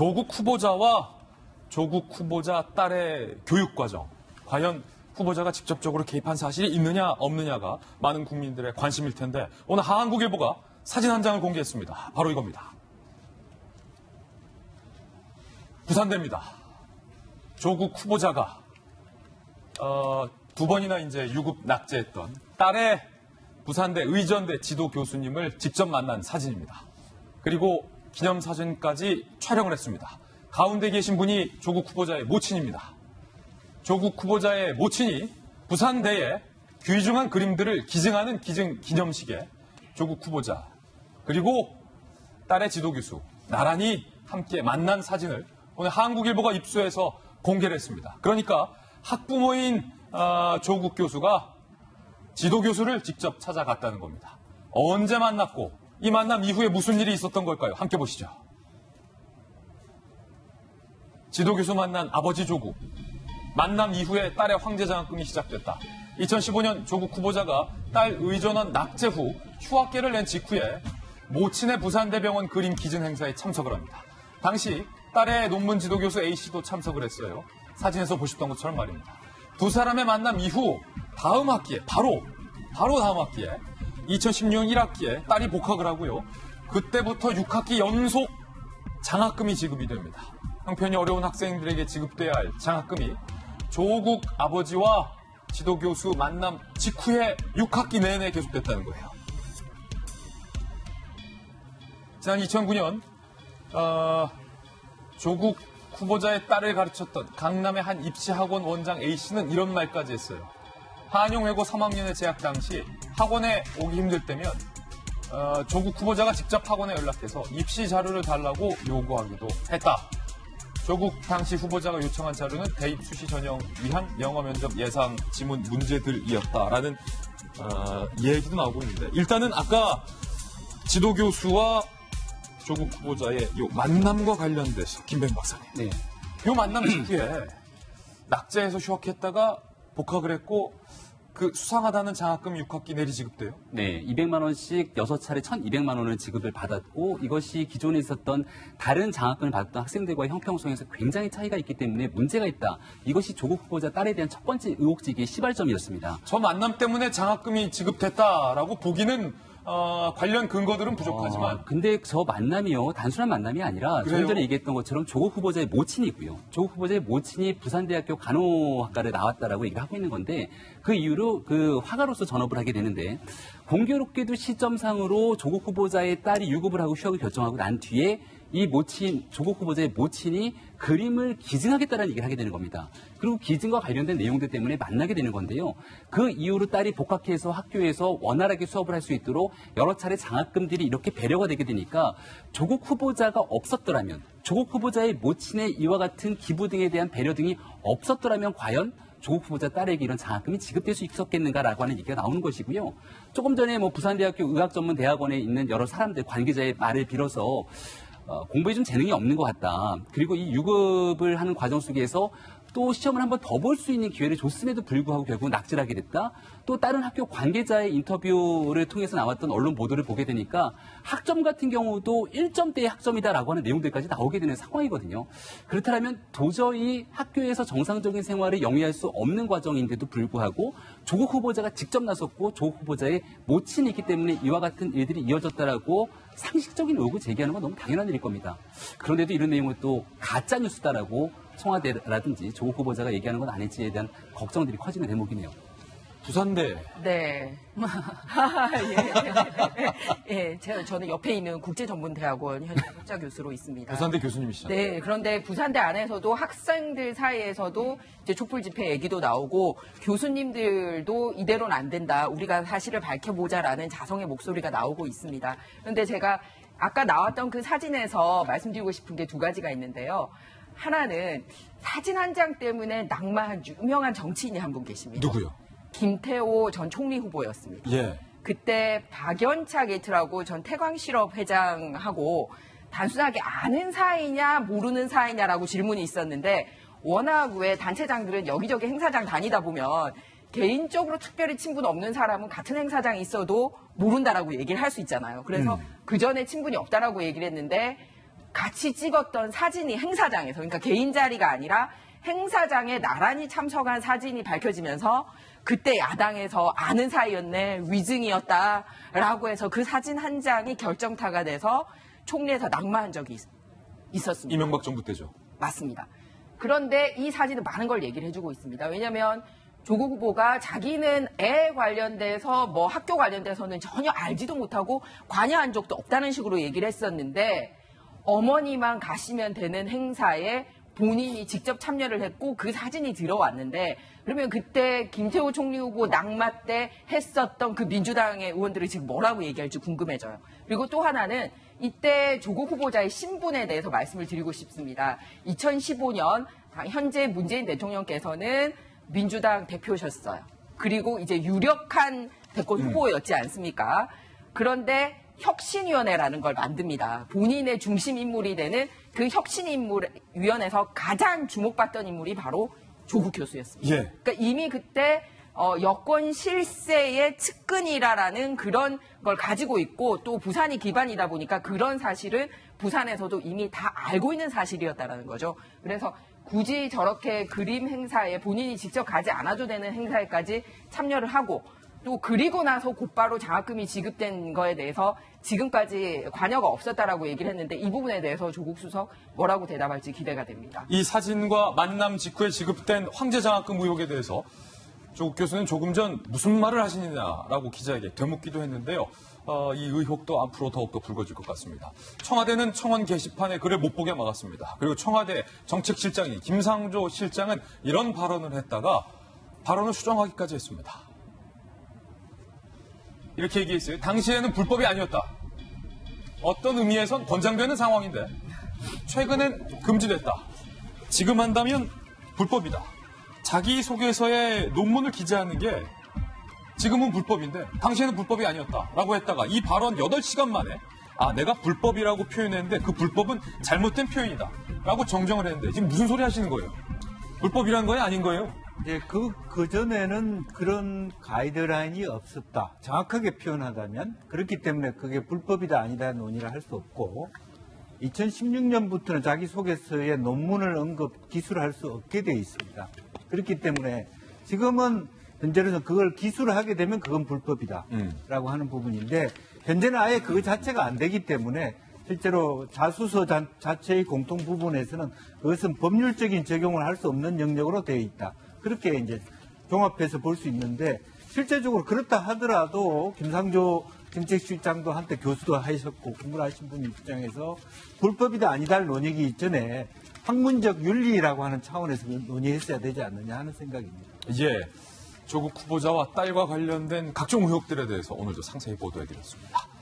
조국 후보자와 조국 후보자 딸의 교육 과정, 과연 후보자가 직접적으로 개입한 사실이 있느냐 없느냐가 많은 국민들의 관심일 텐데 오늘 한국일보가 사진 한 장을 공개했습니다. 바로 이겁니다. 부산대입니다. 조국 후보자가 두 번이나 이제 유급 낙제했던 딸의 부산대 의전대 지도 교수님을 직접 만난 사진입니다. 그리고 기념사진까지 촬영을 했습니다. 가운데 계신 분이 조국 후보자의 모친입니다. 조국 후보자의 모친이 부산대의 귀중한 그림들을 기증하는 기념식에 조국 후보자 그리고 딸의 지도 교수 나란히 함께 만난 사진을 오늘 한국일보가 입수해서 공개를 했습니다. 그러니까 학부모인 조국 교수가 지도 교수를 직접 찾아갔다는 겁니다. 언제 만났고 이 만남 이후에 무슨 일이 있었던 걸까요? 함께 보시죠. 지도 교수 만난 아버지 조국. 만남 이후에 딸의 황제 장학금이 시작됐다. 2015년 조국 후보자가 딸 의전원 낙제 후 휴학계를 낸 직후에 모친의 부산대병원 그림 기증 행사에 참석을 합니다. 당시 딸의 논문 지도 교수 A씨도 참석을 했어요. 사진에서 보셨던 것처럼 말입니다. 두 사람의 만남 이후 다음 학기에 바로 다음 학기에 2016년 1학기에 딸이 복학을 하고요. 그때부터 6학기 연속 장학금이 지급이 됩니다. 형편이 어려운 학생들에게 지급돼야 할 장학금이 조국 아버지와 지도교수 만남 직후에 6학기 내내 계속됐다는 거예요. 지난 2009년 조국 후보자의 딸을 가르쳤던 강남의 한 입시학원 원장 A씨는 이런 말까지 했어요. 한용외고 3학년에 재학 당시 학원에 오기 힘들 때면 조국 후보자가 직접 학원에 연락해서 입시 자료를 달라고 요구하기도 했다. 조국 당시 후보자가 요청한 자료는 대입 수시 전형 위한 영어 면접 예상 지문 문제들이었다라는 얘기도 나오고 있는데 일단은 아까 지도 교수와 조국 후보자의 요 만남과 관련돼서 김병 박사님. 네. 요 만남 직후에 낙제해서 휴학했다가 복학을 했고 그 수상하다는 장학금 6학기 내리 지급돼요? 네, 200만 원씩 6차례 1,200만 원을 지급을 받았고 이것이 기존에 있었던 다른 장학금을 받았던 학생들과의 형평성에서 굉장히 차이가 있기 때문에 문제가 있다. 이것이 조국 후보자 딸에 대한 첫 번째 의혹제기의 시발점이었습니다. 저 만남 때문에 장학금이 지급됐다라고 보기는 관련 근거들은 부족하지만 근데 저 만남이요 단순한 만남이 아니라 그래요? 조금 전에 얘기했던 것처럼 조국 후보자의 모친이 있고요. 조국 후보자의 모친이 부산대학교 간호학과를 나왔다라고 얘기를 하고 있는 건데 그 이후로 그 화가로서 전업을 하게 되는데 공교롭게도 시점상으로 조국 후보자의 딸이 유급을 하고 휴학을 결정하고 난 뒤에 이 모친, 조국 후보자의 모친이 그림을 기증하겠다는 얘기를 하게 되는 겁니다. 그리고 기증과 관련된 내용들 때문에 만나게 되는 건데요. 그 이후로 딸이 복학해서 학교에서 원활하게 수업을 할 수 있도록 여러 차례 장학금들이 이렇게 배려가 되게 되니까 조국 후보자가 없었더라면, 조국 후보자의 모친의 이와 같은 기부 등에 대한 배려 등이 없었더라면 과연 조국 후보자 딸에게 이런 장학금이 지급될 수 있었겠는가라고 하는 얘기가 나오는 것이고요. 조금 전에 부산대학교 의학전문대학원에 있는 여러 사람들, 관계자의 말을 빌어서 공부에 좀 재능이 없는 것 같다. 그리고 이 유급을 하는 과정 속에서 또 시험을 한번 더 볼 수 있는 기회를 줬음에도 불구하고 결국 낙제를 하게 됐다. 또 다른 학교 관계자의 인터뷰를 통해서 나왔던 언론 보도를 보게 되니까 학점 같은 경우도 1점대의 학점이다라고 하는 내용들까지 나오게 되는 상황이거든요. 그렇다면 도저히 학교에서 정상적인 생활을 영위할 수 없는 과정인데도 불구하고 조국 후보자가 직접 나섰고 조국 후보자의 모친이 있기 때문에 이와 같은 일들이 이어졌다라고 상식적인 의혹을 제기하는 건 너무 당연한 일일 겁니다. 그런데도 이런 내용을 또 가짜뉴스다라고 청와대라든지 조국 후보자가 얘기하는 건 아닐지에 대한 걱정들이 커지는 대목이네요. 부산대. 네. 예, 저는 옆에 있는 국제전문대학원 현재 학자 교수로 있습니다. 부산대 교수님이시잖아요. 네, 그런데 부산대 안에서도 학생들 사이에서도 이제 촛불 집회 얘기도 나오고 교수님들도 이대로는 안 된다. 우리가 사실을 밝혀보자라는 자성의 목소리가 나오고 있습니다. 그런데 제가 아까 나왔던 그 사진에서 말씀드리고 싶은 게 두 가지가 있는데요. 하나는 사진 한 장 때문에 낙마한 유명한 정치인이 한 분 계십니다. 누구요? 김태호 전 총리 후보였습니다. 예. 그때 박연차 게이트라고 전 태광실업 회장하고 단순하게 아는 사이냐 모르는 사이냐라고 질문이 있었는데 워낙 왜 단체장들은 여기저기 행사장 다니다 보면 개인적으로 특별히 친분 없는 사람은 같은 행사장에 있어도 모른다라고 얘기를 할 수 있잖아요. 그래서 그 전에 친분이 없다라고 얘기를 했는데 같이 찍었던 사진이 행사장에서, 그러니까 개인 자리가 아니라 행사장에 나란히 참석한 사진이 밝혀지면서 그때 야당에서 아는 사이였네, 위증이었다라고 해서 그 사진 한 장이 결정타가 돼서 총리에서 낙마한 적이 있었습니다. 이명박 정부 때죠. 맞습니다. 그런데 이 사진은 많은 걸 얘기를 해주고 있습니다. 왜냐하면 조국 후보가 자기는 애 관련돼서 뭐 학교 관련돼서는 전혀 알지도 못하고 관여한 적도 없다는 식으로 얘기를 했었는데 어머니만 가시면 되는 행사에 본인이 직접 참여를 했고 그 사진이 들어왔는데 그러면 그때 김태호 총리 후보 낙마 때 했었던 그 민주당의 의원들이 지금 뭐라고 얘기할지 궁금해져요. 그리고 또 하나는 이때 조국 후보자의 신분에 대해서 말씀을 드리고 싶습니다. 2015년 현재 문재인 대통령께서는 민주당 대표셨어요. 그리고 이제 유력한 대권 후보였지 않습니까? 그런데 혁신위원회라는 걸 만듭니다. 본인의 중심 인물이 되는 그 혁신위원회에서 가장 주목받던 인물이 바로 조국 교수였습니다. 예. 그러니까 이미 그때 여권 실세의 측근이라라는 그런 걸 가지고 있고 또 부산이 기반이다 보니까 그런 사실은 부산에서도 이미 다 알고 있는 사실이었다라는 거죠. 그래서 굳이 저렇게 그림 행사에 본인이 직접 가지 않아도 되는 행사에까지 참여를 하고 또 그리고 나서 곧바로 장학금이 지급된 거에 대해서 지금까지 관여가 없었다라고 얘기를 했는데 이 부분에 대해서 조국 수석 뭐라고 대답할지 기대가 됩니다. 이 사진과 만남 직후에 지급된 황제 장학금 의혹에 대해서 조국 교수는 조금 전 무슨 말을 하시느냐라고 기자에게 되묻기도 했는데요. 이 의혹도 앞으로 더욱더 불거질 것 같습니다. 청와대는 청원 게시판에 글을 못 보게 막았습니다. 그리고 청와대 정책실장인 김상조 실장은 이런 발언을 했다가 발언을 수정하기까지 했습니다. 이렇게 얘기했어요. 당시에는 불법이 아니었다. 어떤 의미에선 권장되는 상황인데 최근엔 금지됐다. 지금 한다면 불법이다. 자기소개서에 논문을 기재하는 게 지금은 불법인데 당시에는 불법이 아니었다라고 했다가 이 발언 8시간 만에 내가 불법이라고 표현했는데 그 불법은 잘못된 표현이다 라고 정정을 했는데 지금 무슨 소리 하시는 거예요? 불법이란 거예요? 아닌 거예요? 예, 그전에는 그런 가이드라인이 없었다. 정확하게 표현하자면 그렇기 때문에 그게 불법이다 아니다 논의를 할 수 없고 2016년부터는 자기소개서에 논문을 기술할 수 없게 돼 있습니다. 그렇기 때문에 지금은 현재로는 그걸 기술을 하게 되면 그건 불법이다라고 하는 부분인데 현재는 아예 그 자체가 안 되기 때문에 실제로 자수서 자체의 공통 부분에서는 그것은 법률적인 적용을 할 수 없는 영역으로 되어 있다. 그렇게 이제 종합해서 볼 수 있는데 실제적으로 그렇다 하더라도 김상조 정책실장도 한때 교수도 하셨고 공부를 하신 분 입장에서 불법이다 아니다를 논의하기 이전에 학문적 윤리라고 하는 차원에서 논의했어야 되지 않느냐 하는 생각입니다. 예, 조국 후보자와 딸과 관련된 각종 의혹들에 대해서 오늘도 상세히 보도해드렸습니다.